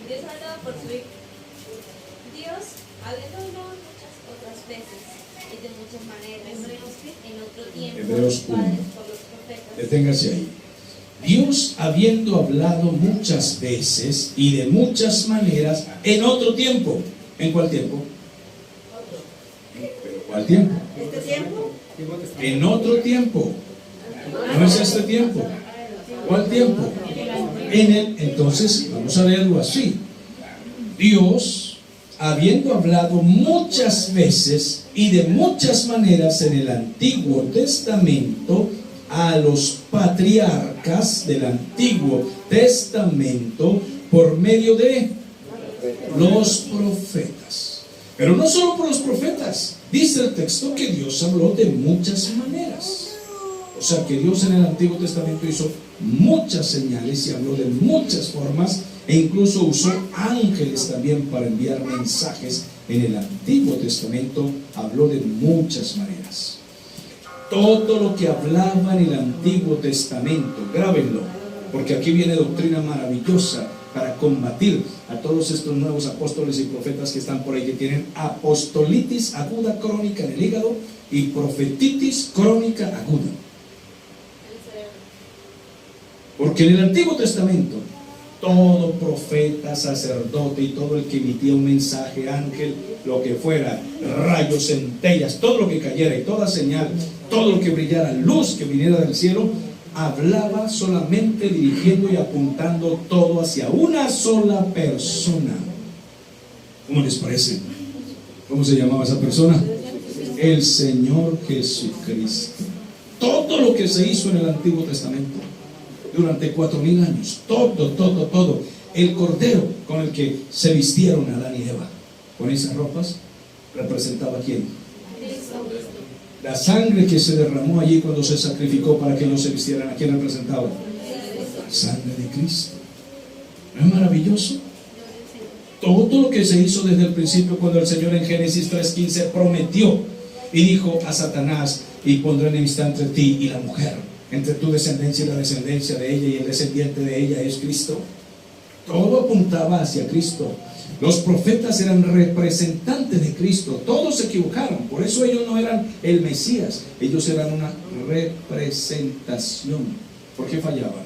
Dios hablaba por su Hijo. Dios hablando muchas otras veces y de muchas maneras. En otro tiempo, Hebreos 1. padres por los profetas. Deténgase ahí. Dios habiendo hablado muchas veces y de muchas maneras en otro tiempo. ¿En cuál tiempo? ¿Pero cuál tiempo? ¿Este tiempo? En otro tiempo. No es este tiempo. ¿Cuál tiempo? Entonces, vamos a leerlo así. Dios, habiendo hablado muchas veces y de muchas maneras en el Antiguo Testamento a los patriarcas del Antiguo Testamento por medio de los profetas. Pero no solo por los profetas. Dice el texto que Dios habló de muchas maneras. O sea que Dios en el Antiguo Testamento hizo muchas señales y habló de muchas formas, e incluso usó ángeles también para enviar mensajes. En el Antiguo Testamento habló de muchas maneras. Todo lo que hablaba en el Antiguo Testamento, grábenlo, porque aquí viene doctrina maravillosa para combatir a todos estos nuevos apóstoles y profetas que están por ahí, que tienen apostolitis aguda crónica en el hígado y profetitis crónica aguda. Porque en el Antiguo Testamento todo profeta, sacerdote y todo el que emitía un mensaje, ángel, lo que fuera, rayos, centellas, todo lo que cayera y toda señal, todo lo que brillara, luz que viniera del cielo, hablaba solamente dirigiendo y apuntando todo hacia una sola persona. ¿Cómo les parece? ¿Cómo se llamaba esa persona? El Señor Jesucristo. Todo lo que se hizo en el Antiguo Testamento durante 4000 años, todo, el cordero con el que se vistieron Adán y Eva, con esas ropas, representaba ¿a quién? La sangre que se derramó allí cuando se sacrificó para que ellos se vistieran, ¿a quién representaba? La sangre de Cristo. ¿No es maravilloso? Todo lo que se hizo desde el principio, cuando el Señor en Génesis 3:15 prometió y dijo a Satanás: y pondré enemistad entre ti y la mujer, entre tu descendencia y la descendencia de ella, y el descendiente de ella es Cristo. Todo apuntaba hacia Cristo. Los profetas eran representantes de Cristo. Todos se equivocaron, por eso ellos no eran el Mesías, ellos eran una representación. ¿Por qué fallaban?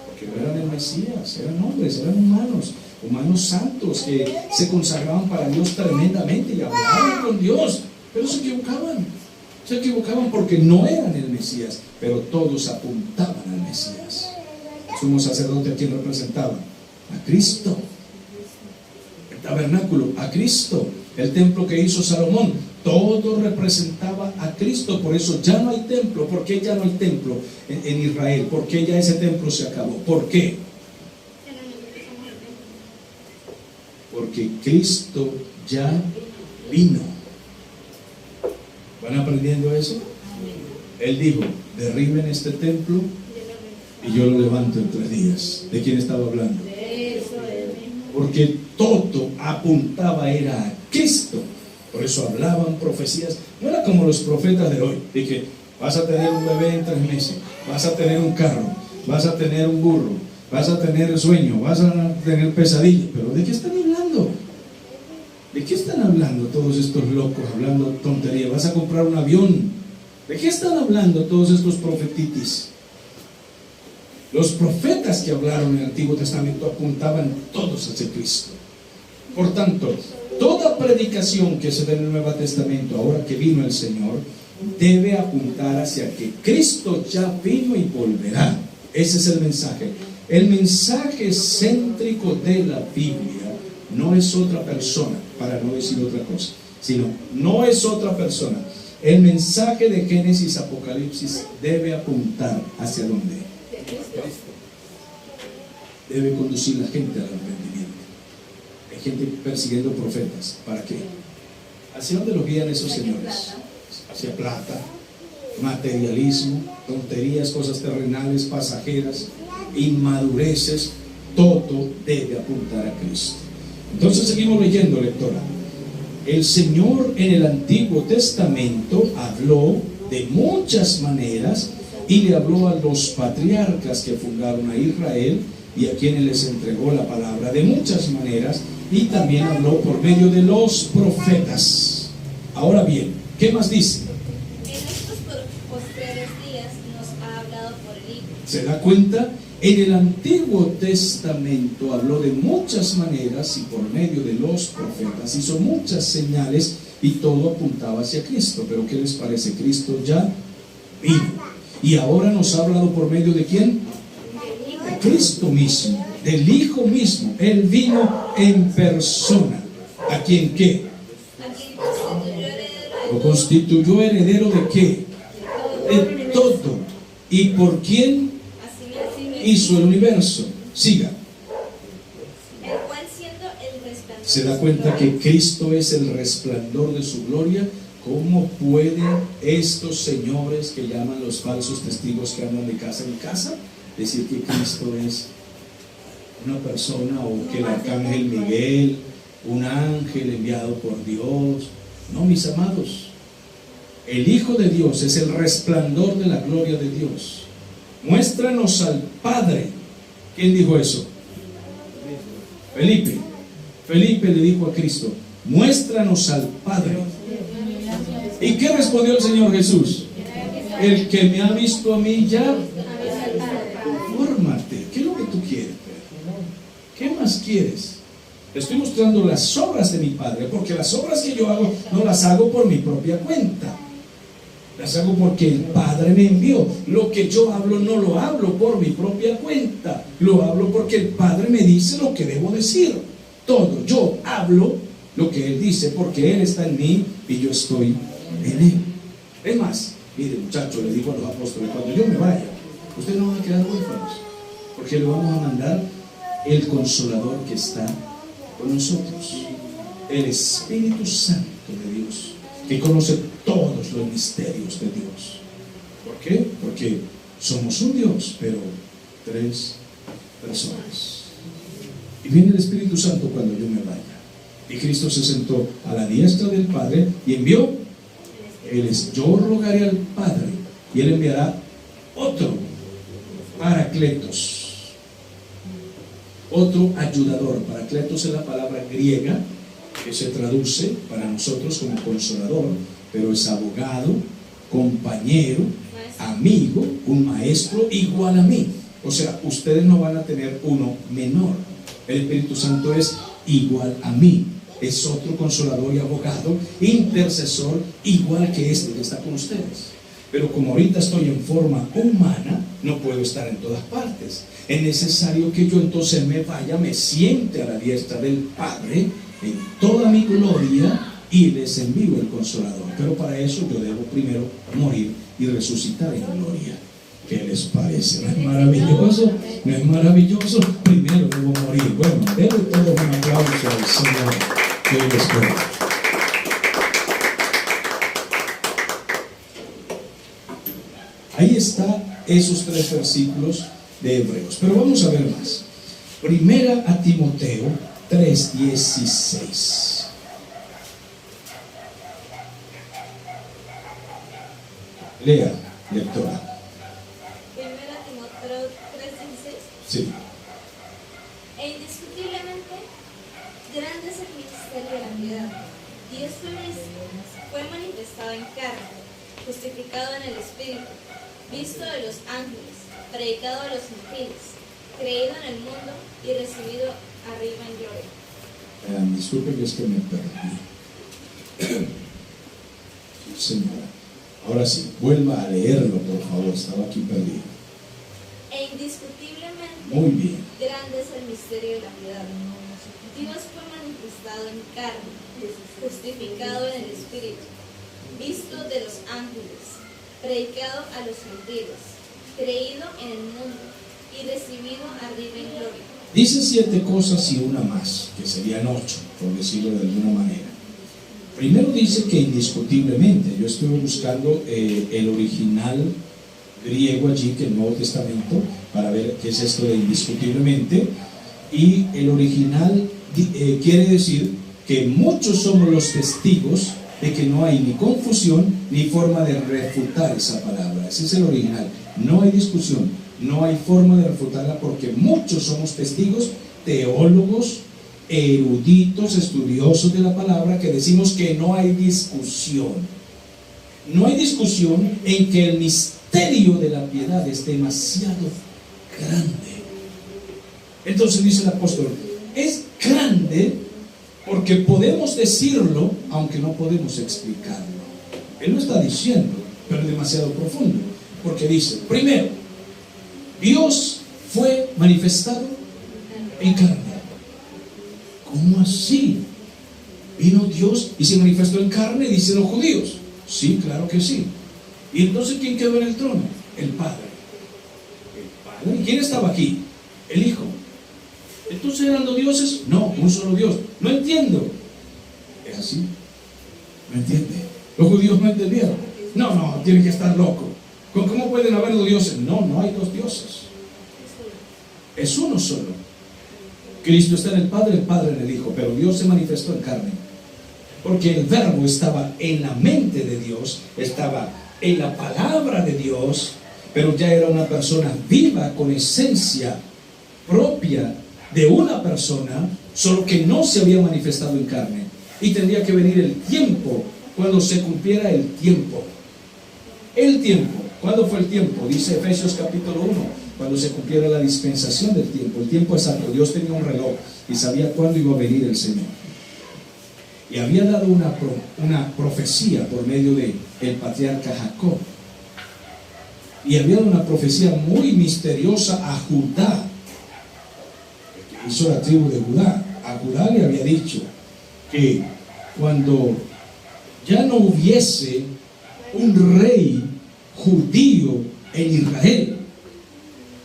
Porque no eran el Mesías, eran hombres, eran humanos santos que se consagraban para Dios tremendamente y hablaban con Dios, pero se equivocaban porque no eran el Mesías, pero todos apuntaban al Mesías. El sumo sacerdote, ¿a quién representaba? A Cristo. El tabernáculo, a Cristo. El templo que hizo Salomón, todo representaba a Cristo. Por eso ya no hay templo. ¿Por qué ya no hay templo en Israel? ¿Por qué ya ese templo se acabó? ¿Por qué? Porque Cristo ya vino. ¿Van aprendiendo eso? Él dijo: derriben este templo y yo lo levanto en 3 días. ¿De quién estaba hablando? Porque todo apuntaba era a Cristo. Por eso hablaban profecías. No era como los profetas de hoy, de que vas a tener un bebé en 3 meses, vas a tener un carro, vas a tener un burro, vas a tener sueño, vas a tener pesadilla. Pero ¿de qué están hablando? ¿De qué están hablando todos estos locos hablando tontería? ¿Vas a comprar un avión? ¿De qué están hablando todos estos profetitis? Los profetas que hablaron en el Antiguo Testamento apuntaban todos hacia Cristo. Por tanto, toda predicación que se da en el Nuevo Testamento, ahora que vino el Señor, debe apuntar hacia que Cristo ya vino y volverá. Ese es el mensaje. El mensaje céntrico de la Biblia no es otra persona, para no decir otra cosa, sino no es otra persona. El mensaje de Génesis, Apocalipsis debe apuntar hacia dónde. Debe conducir la gente al arrepentimiento. Hay gente persiguiendo profetas. ¿Para qué? ¿Hacia dónde los guían esos señores? Hacia plata, materialismo, tonterías, cosas terrenales, pasajeras, inmadureces. Todo debe apuntar a Cristo. Entonces seguimos leyendo, lectora. El Señor en el Antiguo Testamento habló de muchas maneras y le habló a los patriarcas que fundaron a Israel y a quienes les entregó la palabra de muchas maneras, y también habló por medio de los profetas. Ahora bien, ¿qué más dice? En estos postreros días nos ha hablado por el Hijo. ¿Se da cuenta? En el Antiguo Testamento habló de muchas maneras y por medio de los profetas hizo muchas señales y todo apuntaba hacia Cristo. Pero ¿qué les parece? Cristo ya vino. Y ahora nos ha hablado por medio de ¿quién? De Cristo mismo, del Hijo mismo. Él vino en persona. ¿A quién qué? A quien constituyó heredero ¿Lo constituyó heredero de qué? De todo. ¿Y por quién hizo el universo? Siga. el cual siendo el resplandor. ¿Se da cuenta que Cristo es el resplandor de su gloria? ¿Cómo pueden estos señores que llaman los falsos testigos que andan de casa en casa decir que Cristo es una persona, o que el arcángel Miguel, un ángel enviado por Dios? No, mis amados, el Hijo de Dios es el resplandor de la gloria de Dios. Muéstranos al Padre. ¿Quién dijo eso? Felipe. Felipe le dijo a Cristo: muéstranos al Padre. ¿Y qué respondió el Señor Jesús? El que me ha visto a mí ya. Fórmate. ¿Qué es lo que tú quieres, Pedro? ¿Qué más quieres? Te estoy mostrando las obras de mi Padre, porque las obras que yo hago no las hago por mi propia cuenta. Las hago porque el Padre me envió. Lo que yo hablo no lo hablo por mi propia cuenta. Lo hablo porque el Padre me dice lo que debo decir. Todo. Yo hablo lo que Él dice porque Él está en mí y yo estoy en Él. Es más, mire, muchachos, le digo a los apóstoles: cuando yo me vaya, ustedes no van a quedar huérfanos, porque le vamos a mandar el Consolador que está con nosotros, el Espíritu Santo de Dios, que conoce todos los misterios de Dios. ¿Por qué? Porque somos un Dios, pero tres personas. Y viene el Espíritu Santo cuando yo me vaya. Y Cristo se sentó a la diestra del Padre y envió. Yo rogaré al Padre y Él enviará otro Paracletos, otro ayudador. Paracletos es la palabra griega que se traduce para nosotros como consolador, pero es abogado, compañero, amigo, un maestro igual a mí. O sea, ustedes no van a tener uno menor. El Espíritu Santo es igual a mí. Es otro consolador y abogado, intercesor, igual que este que está con ustedes. Pero como ahorita estoy en forma humana, no puedo estar en todas partes. Es necesario que yo entonces me vaya, me siente a la diestra del Padre en toda mi gloria y les envío el Consolador. Pero para eso yo debo primero morir y resucitar en gloria. ¿Qué les parece? ¿No es maravilloso? ¿No es maravilloso? Primero debo morir. Bueno, denle todo un aplauso al Señor. ¿Qué les parece? Ahí está esos 3 versículos de Hebreos. Pero vamos a ver más. Primera a Timoteo 3:16. Lea, lectora. Primera Timoteo 3:16. Sí. E indiscutiblemente grande es el ministerio de la piedad. Dios fue manifestado en carne, justificado en el Espíritu, visto de los ángeles, predicado a los gentiles, creído en el mundo y recibido arriba en gloria. Disculpen, es que me perdí. Señora, ahora sí, vuelva a leerlo, por favor, estaba aquí perdido. E indiscutiblemente Muy bien. grande es el misterio de la piedad. Dios fue manifestado en carne, justificado en el Espíritu, visto de los ángeles, predicado a los gentiles, creído en el mundo y recibido arriba en gloria. Dice 7 cosas y una más, que serían 8, por decirlo de alguna manera. Primero dice que indiscutiblemente. Yo estuve buscando el original griego allí, que el Nuevo Testamento, para ver qué es esto de indiscutiblemente. Y el original quiere decir que muchos somos los testigos de que no hay ni confusión ni forma de refutar esa palabra. Ese es el original. No hay discusión. No hay forma de refutarla porque muchos somos testigos, teólogos, eruditos, estudiosos de la palabra, que decimos que no hay discusión. No hay discusión en que el misterio de la piedad es demasiado grande. Entonces dice el apóstol, es grande porque podemos decirlo, aunque no podemos explicarlo. Él lo está diciendo, pero es demasiado profundo. Porque dice, primero, Dios fue manifestado en carne. ¿Cómo así? Vino Dios y se manifestó en carne, dicen los judíos. Sí, claro que sí. ¿Y entonces quién quedó en el trono? El Padre. ¿El Padre? ¿Y quién estaba aquí? El Hijo. ¿Entonces eran dos dioses? No, un solo Dios. No entiendo. ¿Es así? ¿No entiende? Los judíos no entendieron. No, tienen que estar locos. ¿Cómo pueden haber dos dioses? No hay dos dioses. Es uno solo. Cristo está en el Padre en el Hijo, pero Dios se manifestó en carne. Porque el verbo estaba en la mente de Dios, estaba en la palabra de Dios, pero ya era una persona viva con esencia propia de una persona, solo que no se había manifestado en carne. Y tendría que venir el tiempo, cuando se cumpliera el tiempo. El tiempo. ¿Cuándo fue el tiempo? Dice Efesios capítulo 1, cuando se cumpliera la dispensación del tiempo. El tiempo exacto. Dios tenía un reloj y sabía cuándo iba a venir el Señor. Y había dado una profecía por medio de el patriarca Jacob. Y había dado una profecía muy misteriosa a Judá, que hizo la tribu de Judá. A Judá le había dicho que cuando ya no hubiese un rey judío en Israel,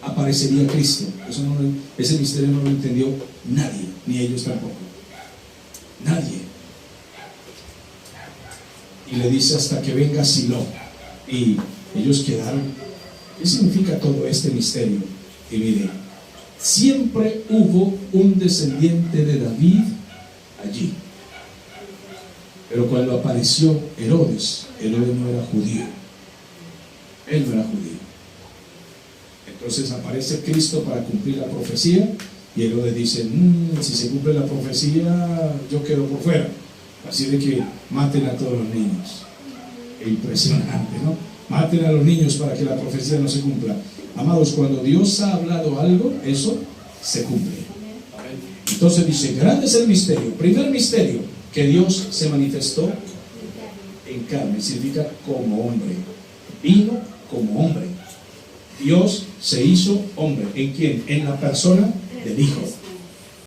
aparecería Cristo. Ese misterio no lo entendió nadie, ni ellos tampoco. Nadie. Y le dice hasta que venga Silo. Y ellos quedaron. ¿Qué significa todo este misterio? Y mire, siempre hubo un descendiente de David allí. Pero cuando apareció Herodes no era judío. Él no era judío. Entonces aparece Cristo para cumplir la profecía. Y Herodes dice, si se cumple la profecía, yo quedo por fuera. Así de que maten a todos los niños. Impresionante, ¿no? Maten a los niños para que la profecía no se cumpla. Amados, cuando Dios ha hablado algo, eso se cumple. Entonces dice, grande es el misterio. Primer misterio, que Dios se manifestó en carne. Significa como hombre. Vino como hombre. Dios se hizo hombre. ¿En quién? En la persona del Hijo.